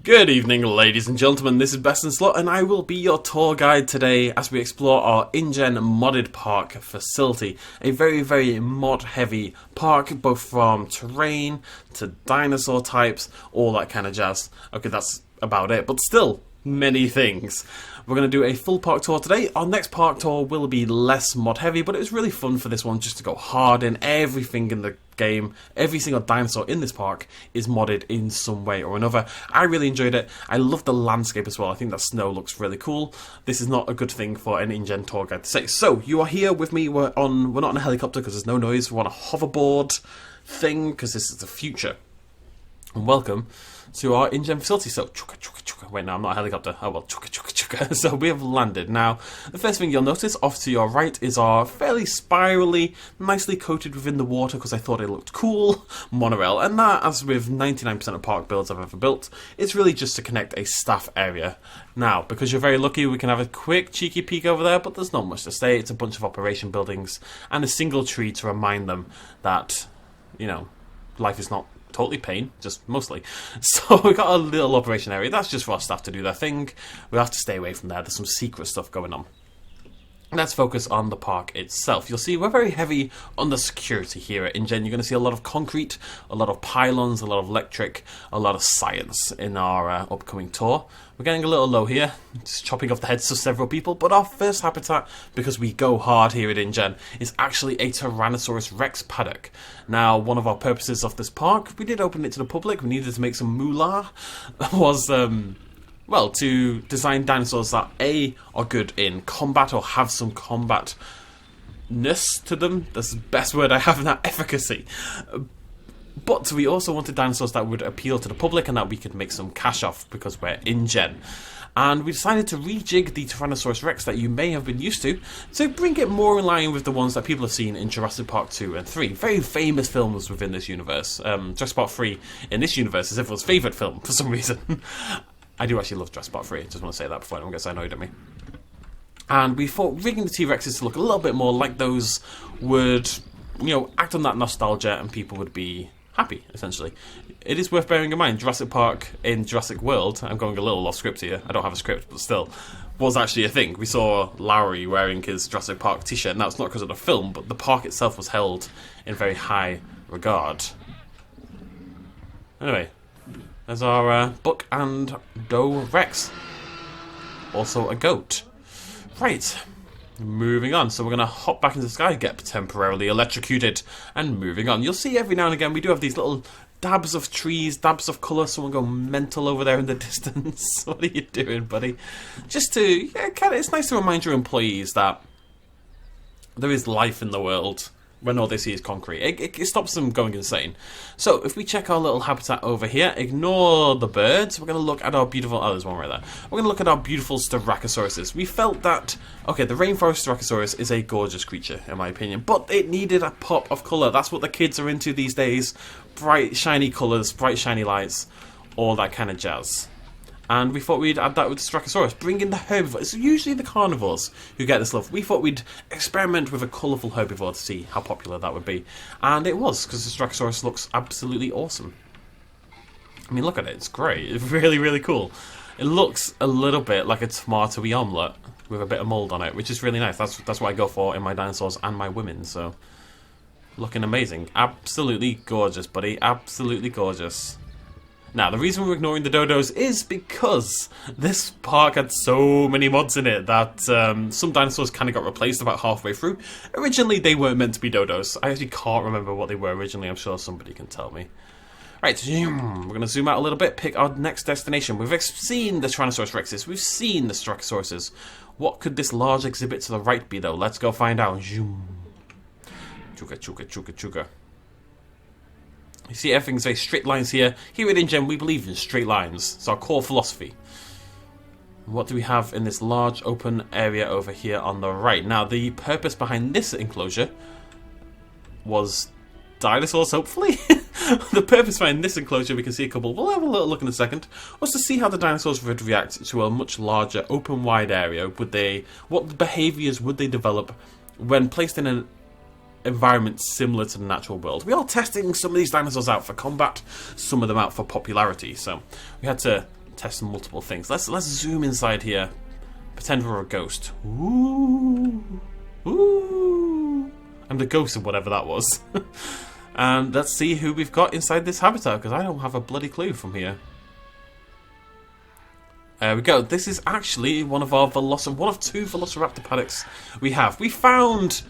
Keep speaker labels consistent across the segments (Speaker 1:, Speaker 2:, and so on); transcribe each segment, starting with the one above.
Speaker 1: Good evening, ladies and gentlemen, this is BestInSlot, and I will be your tour guide today as we explore our InGen modded park facility. A very, very mod-heavy park, both from terrain to dinosaur types, all that kind of jazz. Okay, that's about it, but still, many things. We're going to do a full park tour today. Our next park tour will be less mod-heavy, but it was really fun for this one just to go hard in everything in the game. Every single dinosaur in this park is modded in some way or another. I really enjoyed it. I love the landscape as well. I think that snow looks really cool. This is not a good thing for an InGen tour guide to say. So, you are here with me. We're not on a helicopter because there's no noise. We're on a hoverboard thing because this is the future. And welcome to our InGen facility. So, chugga, chugga, chugga. Wait, no, I'm not a helicopter. Oh, well, chugga, chugga, chugga. So, we have landed. Now, the first thing you'll notice off to your right is our fairly spirally, nicely coated within the water because I thought it looked cool, monorail. And that, as with 99% of park builds I've ever built, it's really just to connect a staff area. Now, because you're very lucky, we can have a quick cheeky peek over there, but there's not much to say. It's a bunch of operation buildings and a single tree to remind them that, you know, life is not totally pain, just mostly. So we got a little operation area. That's just for our staff to do their thing. We have to stay away from there. There's some secret stuff going on. Let's focus on the park itself. You'll see we're very heavy on the security here at InGen. You're going to see a lot of concrete, a lot of pylons, a lot of electric, a lot of science in our upcoming tour. We're getting a little low here, just chopping off the heads of several people, but our first habitat, because we go hard here at InGen, is actually a TRex Paddock. Now, one of our purposes of this park, we did open it to the public, we needed to make some moolah, was well, to design dinosaurs that A, are good in combat or have some combatness to them. That's the best word I have in that, efficacy. But we also wanted dinosaurs that would appeal to the public and that we could make some cash off because we're InGen. And we decided to rejig the Tyrannosaurus Rex that you may have been used to bring it more in line with the ones that people have seen in Jurassic Park 2 and 3. Very famous films within this universe. Jurassic Park 3 in this universe is everyone's favourite film for some reason. I do actually love Jurassic Park 3, just want to say that before anyone gets annoyed at me. And we thought rigging the T-Rexes to look a little bit more like those would, you know, act on that nostalgia and people would be happy, essentially. It is worth bearing in mind, Jurassic Park in Jurassic World, I'm going a little off script here, I don't have a script, but still, was actually a thing. We saw Lowry wearing his Jurassic Park t-shirt, and that's not because of the film, but the park itself was held in very high regard. Anyway, there's our Buck and Doe Rex. Also a goat. Right, moving on. So we're going to hop back into the sky, get temporarily electrocuted, and moving on. You'll see every now and again we do have these little dabs of trees, dabs of colour. Someone go mental over there in the distance. What are you doing, buddy? Just to, yeah, kind of, it's nice to remind your employees that there is life in the world when all they see is concrete. It stops them going insane. So, if we check our little habitat over here, ignore the birds, we're going to look at our beautiful... Oh, there's one right there. We're going to look at our beautiful Styracosauruses. We felt that... Okay, the rainforest Styracosaurus is a gorgeous creature, in my opinion, but it needed a pop of colour. That's what the kids are into these days. Bright, shiny colours, bright, shiny lights, all that kind of jazz. And we thought we'd add that with the Styracosaurus, bring in the herbivores. It's usually the carnivores who get this love. We thought we'd experiment with a colourful herbivore to see how popular that would be. And it was, because the Styracosaurus looks absolutely awesome. I mean, look at it, it's great. It's really, really cool. It looks a little bit like a tomatoey omelette with a bit of mould on it, which is really nice. That's what I go for in my dinosaurs and my women, so... Looking amazing. Absolutely gorgeous, buddy. Absolutely gorgeous. Now, the reason we're ignoring the dodos is because this park had so many mods in it that some dinosaurs kind of got replaced about halfway through. Originally, they weren't meant to be dodos. I actually can't remember what they were originally. I'm sure somebody can tell me. Right, we're going to zoom out a little bit, pick our next destination. We've seen the Tyrannosaurus Rexes. We've seen the Styracosauruses. What could this large exhibit to the right be, though? Let's go find out. Chuka, chuka, chuka, chuka. You see, everything's very straight lines here. Here at InGen, we believe in straight lines. It's our core philosophy. What do we have in this large open area over here on the right? Now, the purpose behind this enclosure was dinosaurs, hopefully? The purpose behind this enclosure, we can see a couple, we'll have a little look in a second, was to see how the dinosaurs would react to a much larger, open, wide area. What behaviours would they develop when placed in an environment similar to the natural world? We are testing some of these dinosaurs out for combat, some of them out for popularity, so we had to test multiple things. Let's zoom inside here. Pretend we're a ghost. Ooh. Ooh. I'm the ghost of whatever that was. And let's see who we've got inside this habitat, because I don't have a bloody clue from here. There we go. This is actually one of two Velociraptor paddocks we have. We found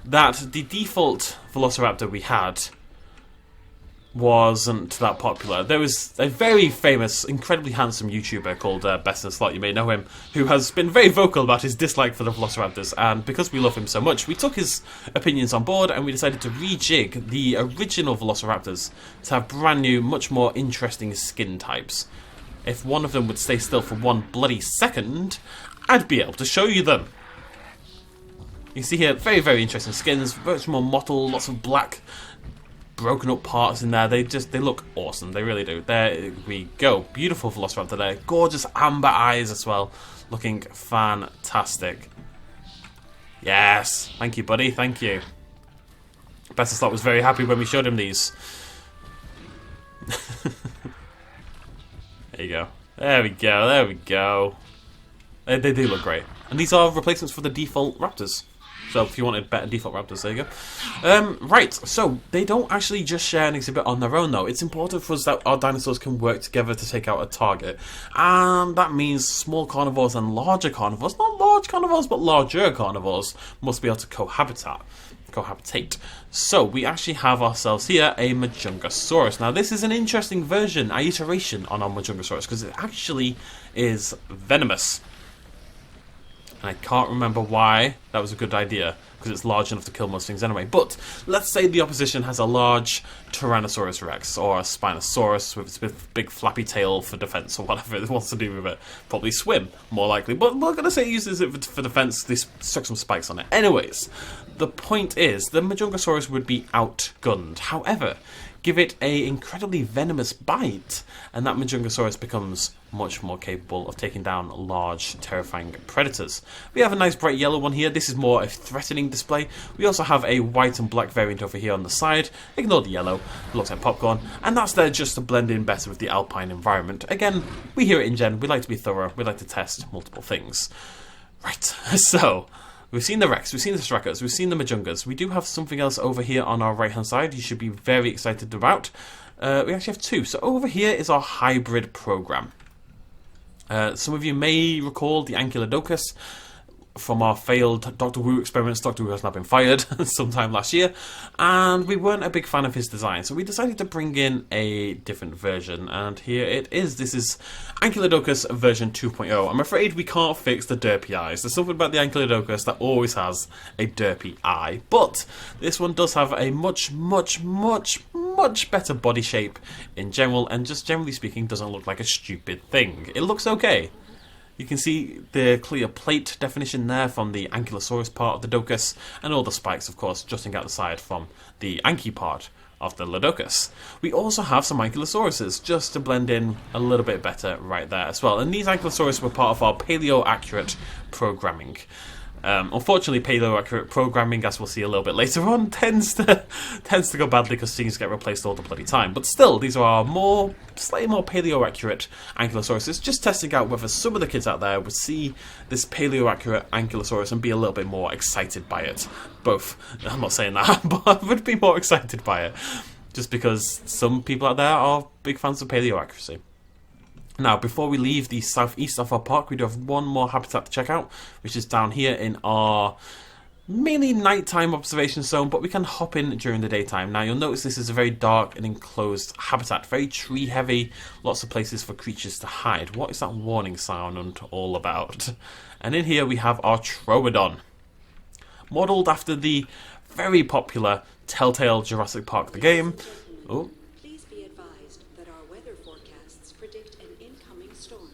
Speaker 1: that the default Velociraptor we had wasn't that popular. There was a very famous, incredibly handsome YouTuber called BestInSlot, you may know him, who has been very vocal about his dislike for the Velociraptors, and because we love him so much, we took his opinions on board and we decided to rejig the original Velociraptors to have brand new, much more interesting skin types. If one of them would stay still for one bloody second, I'd be able to show you them. You see here, very, very interesting skins, much more mottled, lots of black, broken up parts in there. They look awesome, they really do. There we go, beautiful Velociraptor there, gorgeous amber eyes as well, looking fantastic. Yes, thank you, buddy, thank you. BestInSlot was very happy when we showed him these. There you go. There we go. There we go. They do look great. And these are replacements for the default Raptors. So if you wanted better default Raptors, there you go. Right, so they don't actually just share an exhibit on their own though. It's important for us that our dinosaurs can work together to take out a target. And that means small carnivores and larger carnivores, not large carnivores, but larger carnivores, must be able to cohabitate. So we actually have ourselves here a Majungasaurus. Now this is an interesting version, an iteration on our Majungasaurus, because it actually is venomous. And I can't remember why that was a good idea, because it's large enough to kill most things anyway. But let's say the opposition has a large Tyrannosaurus Rex or a Spinosaurus with its big flappy tail for defense or whatever it wants to do with it. Probably swim, more likely. But we're going to say it uses it for defense. They stuck some spikes on it. Anyways, the point is the Majungasaurus would be outgunned. However, give it an incredibly venomous bite, and that Majungasaurus becomes much more capable of taking down large, terrifying predators. We have a nice bright yellow one here. This is more a threatening display. We also have a white and black variant over here on the side. Ignore the yellow, it looks like popcorn, and that's there just to blend in better with the alpine environment. Again, we here at InGen, we like to be thorough, we like to test multiple things. Right, so we've seen the Rex, we've seen the Strackers, we've seen the Majungas. We do have something else over here on our right hand side you should be very excited about. We actually have two. So over here is our hybrid program. Some of you may recall the Ankylodocus from our failed Dr. Wu experiments. Dr. Wu has now been fired sometime last year, and we weren't a big fan of his design, so we decided to bring in a different version, and here it is. This is Ankylodocus version 2.0. I'm afraid we can't fix the derpy eyes. There's something about the Ankylodocus that always has a derpy eye, but this one does have a much better body shape in general, and just generally speaking doesn't look like a stupid thing. It looks okay. You can see the clear plate definition there from the Ankylosaurus part of the Docus, and all the spikes, of course, jutting out the side from the Anky part of the Lodocus. We also have some Ankylosauruses, just to blend in a little bit better right there as well. And these Ankylosauruses were part of our paleo-accurate programming. Unfortunately, paleo-accurate programming, as we'll see a little bit later on, tends to go badly because things get replaced all the bloody time. But still, these are our slightly more paleo-accurate Ankylosauruses, just testing out whether some of the kids out there would see this paleo-accurate Ankylosaurus and be a little bit more excited by it. Both. I'm not saying that, but would be more excited by it. Just because some people out there are big fans of paleo-accuracy. Now, before we leave the southeast of our park, we do have one more habitat to check out, which is down here in our mainly nighttime observation zone, but we can hop in during the daytime. Now, you'll notice this is a very dark and enclosed habitat, very tree heavy, lots of places for creatures to hide. What is that warning sound all about? And in here we have our Troodon, modelled after the very popular Telltale Jurassic Park the game. Oh.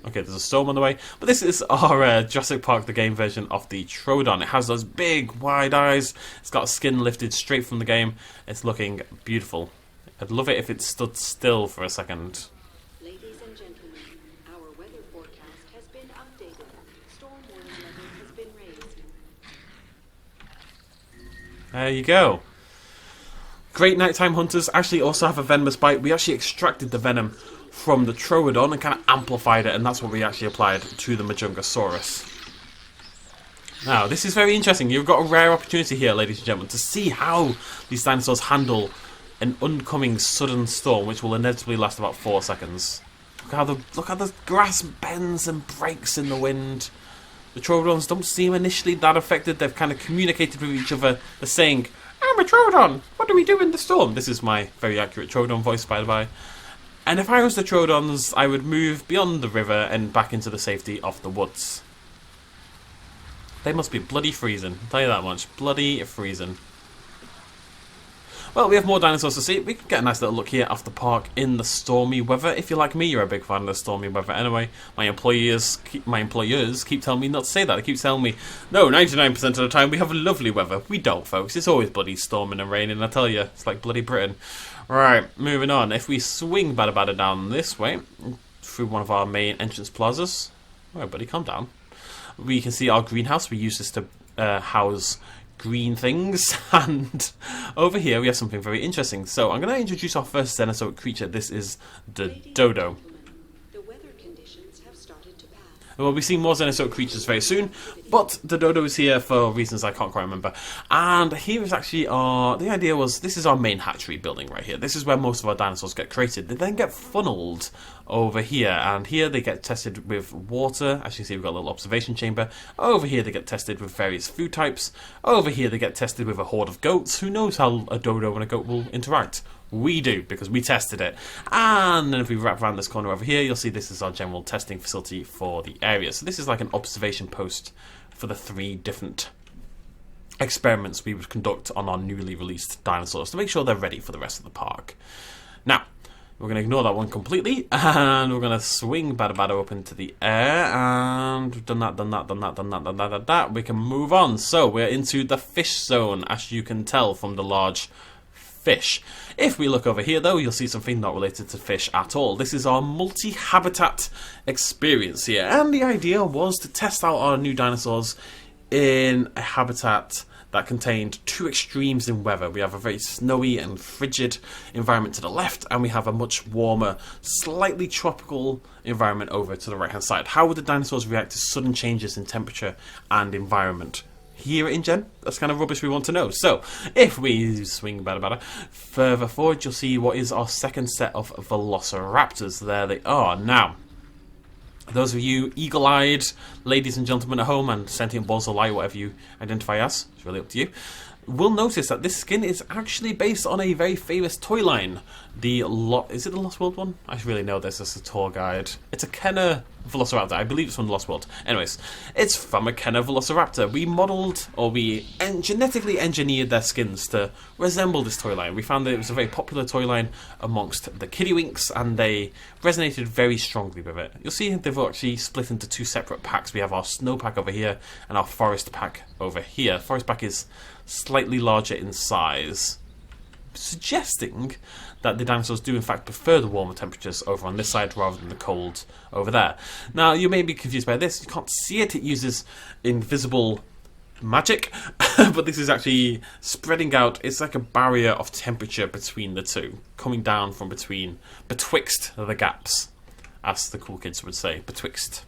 Speaker 1: Okay, there's a storm on the way, but this is our Jurassic Park the game version of the Troodon. It has those big, wide eyes. It's got skin lifted straight from the game. It's looking beautiful. I'd love it if it stood still for a second.
Speaker 2: Ladies and gentlemen, our weather forecast has been updated. Storm warning level has been raised.
Speaker 1: There you go. Great nighttime hunters actually also have a venomous bite. We actually extracted the venom from the Troodon and kind of amplified it, and that's what we actually applied to the Majungasaurus. Now, this is very interesting. You've got a rare opportunity here, ladies and gentlemen, to see how these dinosaurs handle an oncoming sudden storm, which will inevitably last about 4 seconds. Look how the grass bends and breaks in the wind. The Troodons don't seem initially that affected. They've kind of communicated with each other. They're saying, "I'm a Troodon. What do we do in the storm?" This is my very accurate Troodon voice, by the way. And if I was the Troodons, I would move beyond the river and back into the safety of the woods. They must be bloody freezing. I'll tell you that much. Bloody freezing. Well, we have more dinosaurs to see. We can get a nice little look here off the park in the stormy weather. If you're like me, you're a big fan of the stormy weather. Anyway, my employers keep telling me not to say that. They keep telling me, no, 99% of the time we have lovely weather. We don't, folks. It's always bloody storming and raining, I tell you. It's like bloody Britain. Right, moving on. If we swing Bada Bada down this way, through one of our main entrance plazas. Alright, buddy, calm down. We can see our greenhouse. We use this to house green things, and over here we have something very interesting. So I'm going to introduce our first Cenozoic creature. This is the Dodo.
Speaker 2: The weather conditions have started to pass.
Speaker 1: We'll be seeing more Cenozoic creatures very soon, but the Dodo is here for reasons I can't quite remember. And here is actually the idea was, this is our main hatchery building right here. This is where most of our dinosaurs get created. They then get funneled over here, and here they get tested with water. As you can see, we've got a little observation chamber. Over here they get tested with various food types. Over here they get tested with a horde of goats. Who knows how a dodo and a goat will interact? We do, because we tested it. And then if we wrap around this corner over here, you'll see this is our general testing facility for the area. So this is like an observation post for the 3 different experiments we would conduct on our newly released dinosaurs to make sure they're ready for the rest of the park. Now, we're going to ignore that one completely, and we're going to swing Bada Bada up into the air, and we've done that. We can move on. So we're into the fish zone, as you can tell from the large fish. If we look over here, though, you'll see something not related to fish at all. This is our multi-habitat experience here, and the idea was to test out our new dinosaurs in a habitat that contained 2 extremes in weather. We have a very snowy and frigid environment to the left, and we have a much warmer, slightly tropical environment over to the right-hand side. How would the dinosaurs react to sudden changes in temperature and environment? Here at InGen, that's kind of rubbish we want to know. So, if we swing Bada Bada further forward, you'll see what is our second set of Velociraptors. There they are. Now, those of you eagle-eyed ladies and gentlemen at home, and sentient balls of light, whatever you identify as, it's really up to you, will notice that this skin is actually based on a very famous toy line. Is it the Lost World one? I should really know this as a tour guide. It's a Kenner Velociraptor. I believe it's from the Lost World. Anyways, it's from a Kenner Velociraptor. We modelled, or we genetically engineered their skins to resemble this toy line. We found that it was a very popular toy line amongst the kiddywinks, and they resonated very strongly with it. You'll see they've actually split into 2 separate packs. We have our snow pack over here and our forest pack over here. Forest pack is slightly larger in size, suggesting that the dinosaurs do in fact prefer the warmer temperatures over on this side rather than the cold over there. Now, you may be confused by this. You can't see it. It uses invisible magic, but this is actually spreading out. It's like a barrier of temperature between the 2, coming down from betwixt the gaps, as the cool kids would say, betwixt.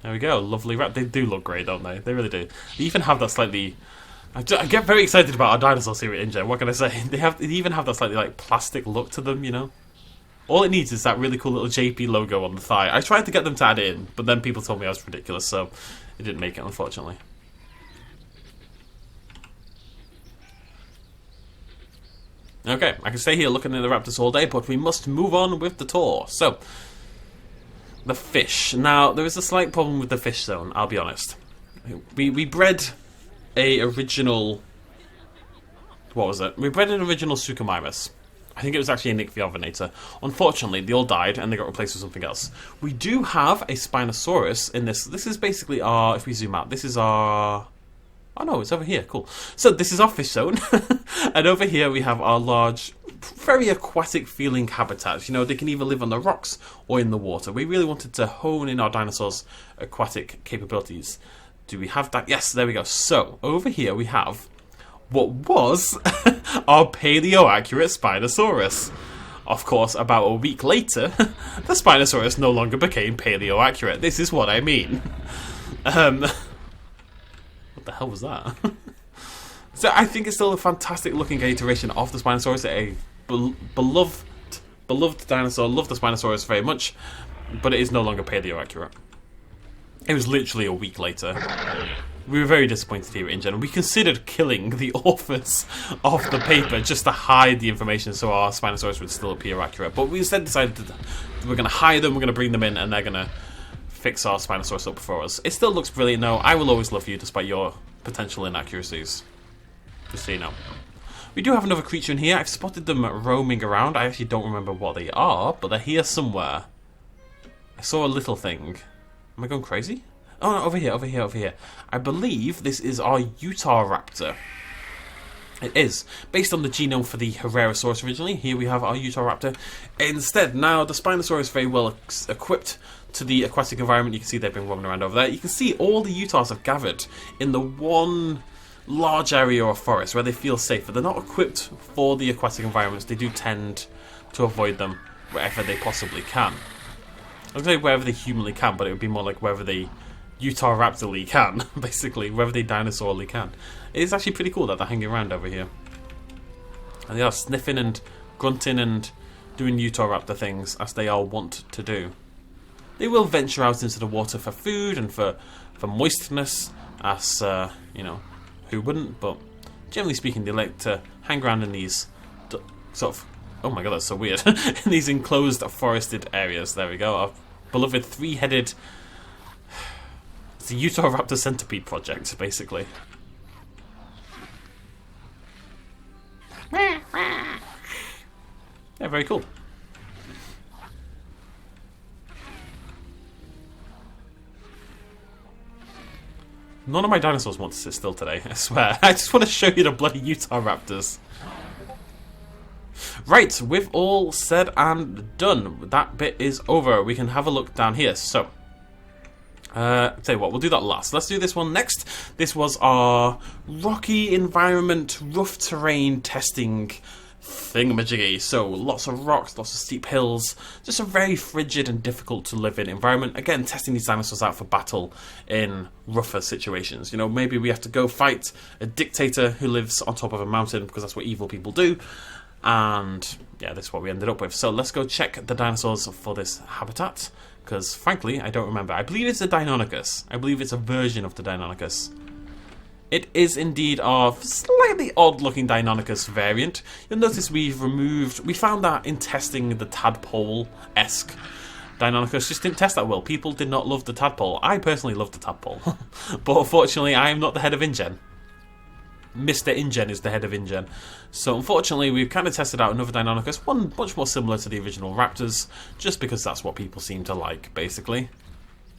Speaker 1: There we go, lovely wrap. They do look great, don't they? They really do. They even have that slightly... I get very excited about our dinosaurs here at InGen. What can I say? They even have that slightly like plastic look to them, you know? All it needs is that really cool little JP logo on the thigh. I tried to get them to add in, but then people told me I was ridiculous, so it didn't make it, unfortunately. Okay, I can stay here looking at the raptors all day, but we must move on with the tour. So, the fish. Now, there is a slight problem with the fish zone, I'll be honest. We bred a original... What was it? We bred an original Suchomimus. I think it was actually a Nycphiovenator. Unfortunately, they all died and they got replaced with something else. We do have a Spinosaurus in this. This is basically our... If we zoom out, this is our... Oh no, it's over here. Cool. So this is our fish zone. And over here we have our large, very aquatic feeling habitats. You know, they can either live on the rocks or in the water. We really wanted to hone in our dinosaurs' aquatic capabilities. Do we have that? Yes, there we go. So over here we have what was our paleo-accurate Spinosaurus. Of course, about a week later, the Spinosaurus no longer became paleo-accurate. This is what I mean. What the hell was that? So I think it's still a fantastic looking iteration of the Spinosaurus, a beloved dinosaur. Love the Spinosaurus very much, but it is no longer paleo-accurate. It was literally a week later. We were very disappointed here at InGen. We considered killing the authors of the paper just to hide the information so our Spinosaurus would still appear accurate. But we instead decided that we're going to hide them, we're going to bring them in, and they're going to fix our Spinosaurus up for us. It still looks brilliant though. I will always love you despite your potential inaccuracies. Just so you know. We do have another creature in here. I've spotted them roaming around. I actually don't remember what they are, but they're here somewhere. I saw a little thing. Am I going crazy? Oh no, over here. I believe this is our Utahraptor. It is. Based on the genome for the Herrerasaurus originally, here we have our Utahraptor instead. Now, the Spinosaurus is very well equipped to the aquatic environment. You can see they've been roaming around over there. You can see all the Utahs have gathered in the one large area of forest where they feel safe. But they're not equipped for the aquatic environments. They do tend to avoid them wherever they possibly can. I was going to say wherever they humanly can, but it would be more like wherever they Utahraptorly can, basically, wherever they dinosaurly can. It is actually pretty cool that they're hanging around over here. And they are sniffing and grunting and doing Utahraptor things, as they are wont to do. They will venture out into the water for food and for moistness, as, you know, who wouldn't, but generally speaking, they like to hang around in these sort of, oh my god, that's so weird, in these enclosed forested areas. There we go, our beloved three-headed, it's the Utahraptor Centipede project, basically. Yeah, very cool. None of my dinosaurs want to sit still today, I swear. I just want to show you the bloody Utahraptors. Right, we've all said and done. That bit is over. We can have a look down here. So, tell you what, we'll do that last. Let's do this one next. This was our rocky environment, rough terrain testing thingamajiggy. So lots of rocks, lots of steep hills, just a very frigid and difficult to live in environment. Again, testing these dinosaurs out for battle in rougher situations. You know, maybe we have to go fight a dictator who lives on top of a mountain because that's what evil people do. And yeah, this is what we ended up with. So let's go check the dinosaurs for this habitat, because frankly, I don't remember. I believe it's a Deinonychus. I believe it's a version of the Deinonychus. It is indeed our slightly odd-looking Deinonychus variant. You'll notice we found that in testing the tadpole-esque Deinonychus just didn't test that well. People did not love the tadpole. I personally love the tadpole. But unfortunately, I am not the head of InGen. Mr. InGen is the head of InGen. So unfortunately, we've kind of tested out another Deinonychus, one much more similar to the original raptors, just because that's what people seem to like, basically.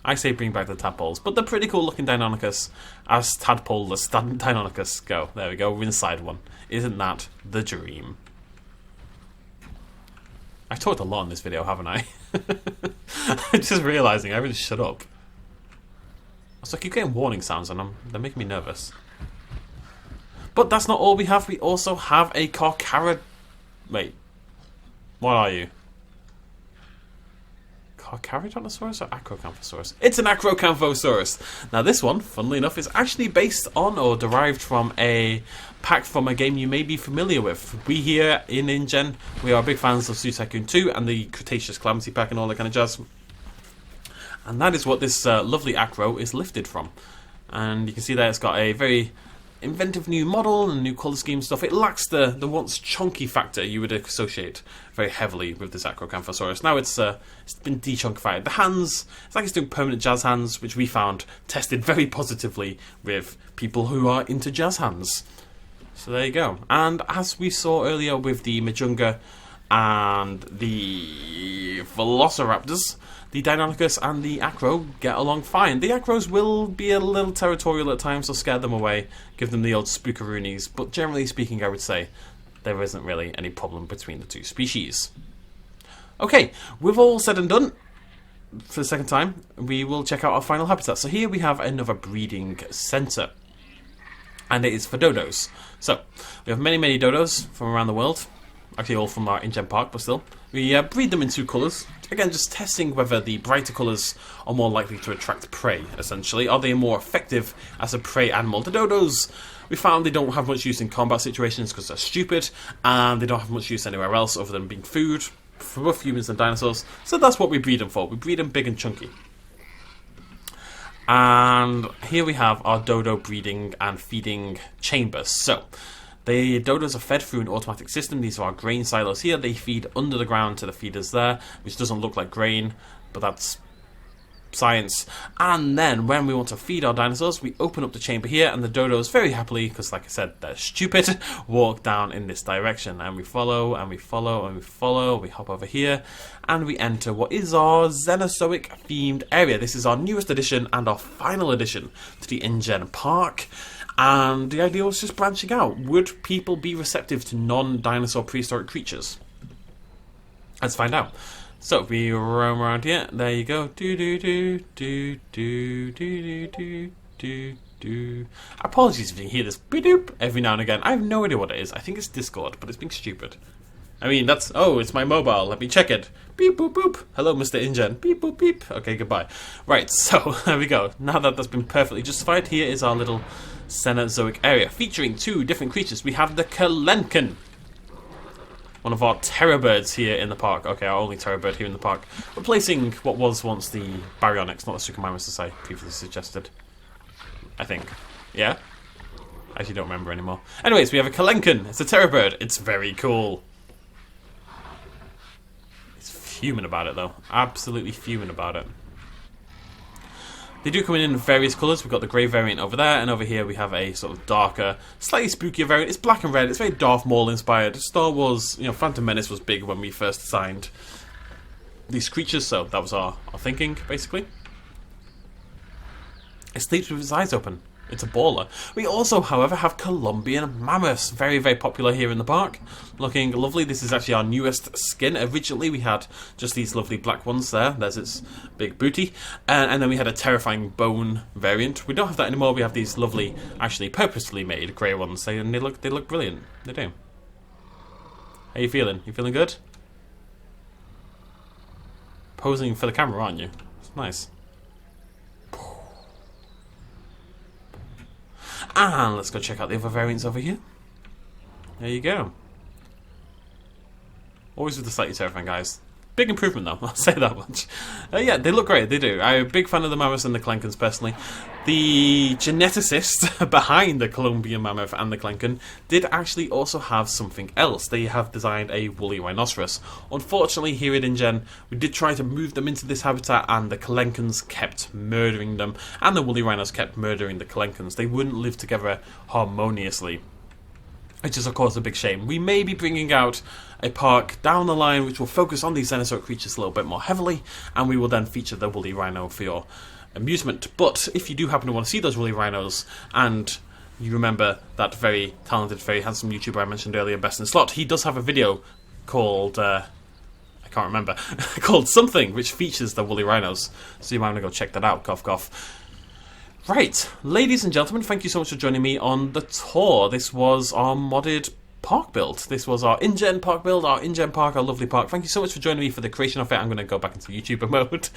Speaker 1: I say bring back the tadpoles, but the pretty cool looking Deinonychus as tadpole-less Deinonychus go. There we go, we're inside one. Isn't that the dream? I've talked a lot in this video, haven't I? I'm just realising, I really shut up. So I keep getting warning sounds and they're making me nervous. But that's not all we have. We also have a Carcara... Wait. What are you? Carcharodontosaurus or Acrocanthosaurus? It's an Acrocanthosaurus. Now this one, funnily enough, is actually based on or derived from a pack from a game you may be familiar with. We here in InGen, we are big fans of Zoo Tycoon 2 and the Cretaceous Calamity pack and all that kind of jazz. And that is what this lovely Acro is lifted from. And you can see there it's got a very inventive new model and new colour scheme stuff. It lacks the once chunky factor you would associate very heavily with this Acrocanthosaurus. Now it's been de-chunkified. The hands, it's like it's doing permanent jazz hands, which we found tested very positively with people who are into jazz hands. So there you go. And as we saw earlier with the Majunga and the Velociraptors, the Deinonychus and the Acro get along fine. The Acros will be a little territorial at times, so scare them away, give them the old spookaroonies, but generally speaking I would say there isn't really any problem between the two species. Okay, we've all said and done. For the second time, we will check out our final habitat. So here we have another breeding centre, and it is for dodos. So, we have many dodos from around the world. Actually, all from our InGen Park, but still. We breed them in 2 colours. Again, just testing whether the brighter colours are more likely to attract prey, essentially. Are they more effective as a prey animal? The dodos, we found they don't have much use in combat situations because they're stupid, and they don't have much use anywhere else other than being food for both humans and dinosaurs. So that's what we breed them for. We breed them big and chunky. And here we have our dodo breeding and feeding chambers. So, the dodos are fed through an automatic system. These are our grain silos here. They feed under the ground to the feeders there, which doesn't look like grain, but that's science. And then when we want to feed our dinosaurs, we open up the chamber here, and the dodos very happily, because like I said, they're stupid, walk down in this direction. And we follow, and we follow, and we follow. We hop over here, and we enter what is our Cenozoic themed area. This is our newest addition and our final addition to the InGen Park. And the idea was just branching out. Would people be receptive to non-dinosaur prehistoric creatures? Let's find out. So we roam around here. There you go. Do do do do do do do do do. Apologies if you hear this beep every now and again. I have no idea what it is. I think it's Discord, but it's being stupid. I mean, that's... Oh, it's my mobile. Let me check it. Beep, boop, boop. Hello, Mr. InGen. Beep, boop, beep. Okay, goodbye. Right, so, there we go. Now that that's been perfectly justified, here is our little Cenozoic area, featuring 2 different creatures. We have the Kalenkin, one of our terror birds here in the park. Okay, our only terror bird here in the park. Replacing what was once the Baryonyx, not the Suchomimus as I previously suggested. I think. Yeah? I actually don't remember anymore. Anyways, we have a Kalenkin. It's a terror bird. It's very cool. Fuming about it though, absolutely fuming about it. They do come in various colours. We've got the grey variant over there, and over here we have a sort of darker, slightly spookier variant. It's black and red. It's very Darth Maul inspired. Star Wars, you know, Phantom Menace was big when we first designed these creatures, so that was our thinking basically. It sleeps with its eyes open. It's a baller. We also, however, have Colombian mammoths. Very, very popular here in the park. Looking lovely. This is actually our newest skin. Originally, we had just these lovely black ones there. There's its big booty. And then we had a terrifying bone variant. We don't have that anymore. We have these lovely, actually purposefully made grey ones. And they look brilliant. They do. How you feeling? You feeling good? Posing for the camera, aren't you? It's nice. And let's go check out the other variants over here. There you go. Always with the slightly terrifying guys. Big improvement though, I'll say that much. Yeah, they look great, they do. I'm a big fan of the mammoths and the Kelenkins personally. The geneticist behind the Colombian mammoth and the Kelenkin did actually also have something else. They have designed a woolly rhinoceros. Unfortunately, here at InGen, we did try to move them into this habitat, and the Kelenkins kept murdering them, and the woolly rhinos kept murdering the Kelenkins. They wouldn't live together harmoniously, which is of course a big shame. We may be bringing out a park down the line which will focus on these dinosaur creatures a little bit more heavily, and we will then feature the woolly rhino for your amusement. But if you do happen to want to see those woolly rhinos, and you remember that very talented, very handsome YouTuber I mentioned earlier, BestInSlot, he does have a video called, I can't remember, called something, which features the woolly rhinos. So you might want to go check that out, cough cough. Right, ladies and gentlemen, thank you so much for joining me on the tour. This was our modded park build. This was our InGen park build, our InGen park, our lovely park. Thank you so much for joining me for the creation of it. I'm going to go back into YouTuber mode.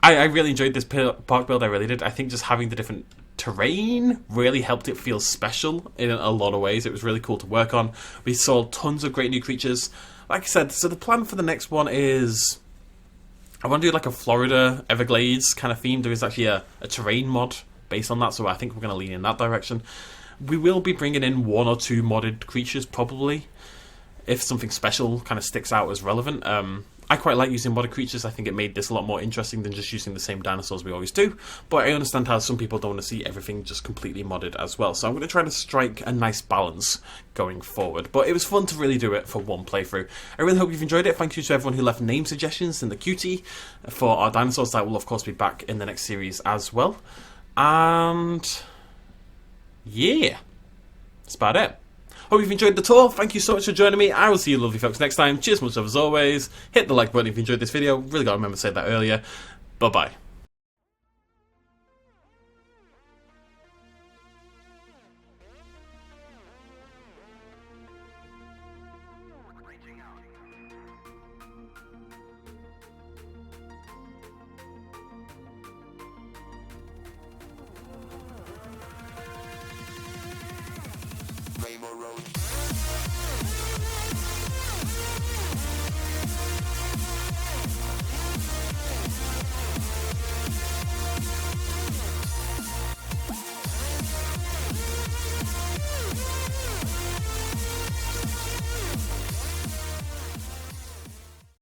Speaker 1: I really enjoyed this park build, I really did. I think just having the different terrain really helped it feel special in a lot of ways. It was really cool to work on. We saw tons of great new creatures. Like I said, so the plan for the next one is... I want to do like a Florida Everglades kind of theme. There is actually a terrain mod based on that, so I think we're going to lean in that direction. We will be bringing in 1 or 2 modded creatures, probably, if something special kind of sticks out as relevant. I quite like using modded creatures. I think it made this a lot more interesting than just using the same dinosaurs we always do, but I understand how some people don't want to see everything just completely modded as well, so I'm going to try to strike a nice balance going forward. But it was fun to really do it for one playthrough. I really hope you've enjoyed it. Thank you to everyone who left name suggestions in the QT for our dinosaurs. That will of course be back in the next series as well. And yeah, that's about it. Hope you've enjoyed the tour. Thank you so much for joining me. I will see you lovely folks next time. Cheers, much love as always. Hit the like button if you enjoyed this video. Really got to remember to say that earlier. Bye bye.